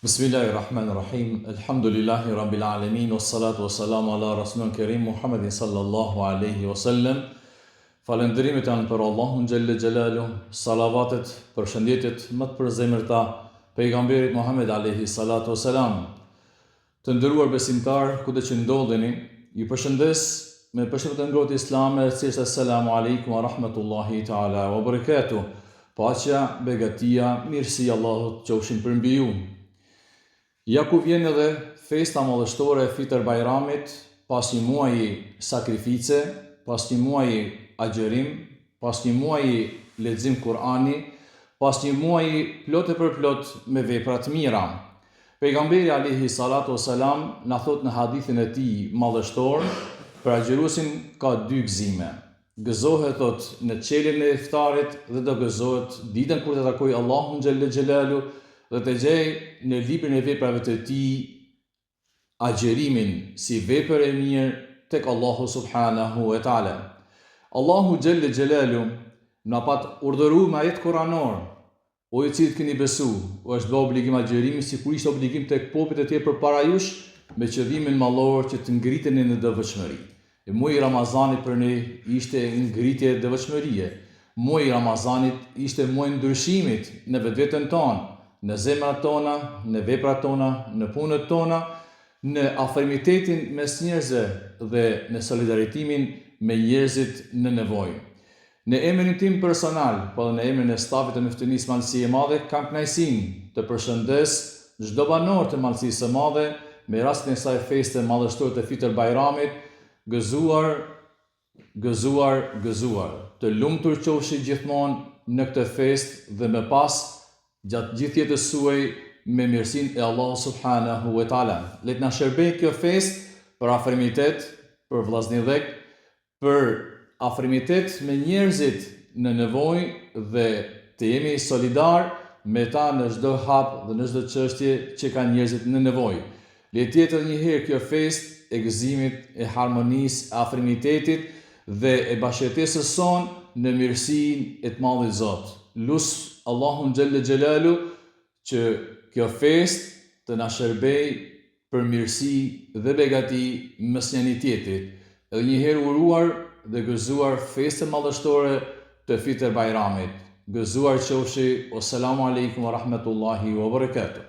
Bismillahirrahmanirrahim. Alhamdulillahi rabbil alamin wassalatu wassalamu ala rasulil karim Muhammedin sallallahu alaihi wasallam. Falënderimet janë për Allahun xhelle xhelalu, salavatet, përshëndetjet më të përzemërta pejgamberit Muhammed alaihi salatu wassalam. Të nderuar besimtar, kudo që ndodheni, ju përshëndes me përshëndetjen e ngrohtë islame, thjesht assalamu alaikum wa rahmatullahi taala wa barakatuh. Paqja, begatia, mirësia e Allahut qofshin përmbi ju. Ja ku vjen edhe festa madhështore e Fitr Bajramit, pas një muaji sakrifice, pas një muaji agjerim, pas një muaji lexim Kur'ani, pas një muaji plot e përplot me vepra të mira. Pejgamberi alayhi salatu wasalam na thot në hadithin e tij madhështor, për agjeruesin ka dy gëzime. Gëzohet thot në çeljen e iftarit dhe do gëzohet ditën kur të takojë Allahun xhelle xhelalu dhe të gjej në librin e veprave të tij agjerimin si vepër e mirë tek Allahu subhanahu wa taala. Allahu xhelle xhelalu na pat urdhëruar me ajet kuranor: o ju cilët keni besu, është bë obligim agjerimi sikur ishte obligim tek popujt e tjerë përpara jush, me qëllimin mallor që të ngriteni në devotshmëri. Muaji i Ramazanit për ne ishte ngritje devotshmërie. Muaji i Ramazanit ishte muaji ndryshimit në vetveten tonë, në zemrat tona, në veprat tona, në punët tona, në afërmitetin mes njerëzve dhe në solidaritetin me njerëzit në nevojë. Në emrin tim personal, po dhe në emrin e stafit të Muftinisë Mallësie e Madhe, kam kënaqësinë të përshëndes çdo banor të Mallësisë së Madhe me rastin e kësaj feste madhështore të Fitr Bajramit, gëzuar. Të lumtur qofshi gjithmonë në këtë festë dhe më pas gjatë gjithë jetës suaj me mirësinë e Allahut subhanahu wa taala. Le të na shërbej kjo festë për afërmitet, për vllazërdhëk, për afërmitet me njerëzit në nevojë dhe të jemi solidar me ta në çdo hap dhe në çdo çështje që kanë njerëzit në nevojë. Le të jetë edhe një herë kjo festë e gëzimit, e harmonisë, e afërmitetit dhe e bashkëtesës sonë në mirësinë e të Madhit Zot. Lut Allahun xhelle xhelalu që kjo festë të na shërbej për mirësi dhe begati mes njëri tjetrit. Edhe një herë uruar dhe gëzuar festën madhështore të Fitr Bajramit. Gëzuar qofshi, wassalamu alaikum wa rahmatullahi wa barakatuh.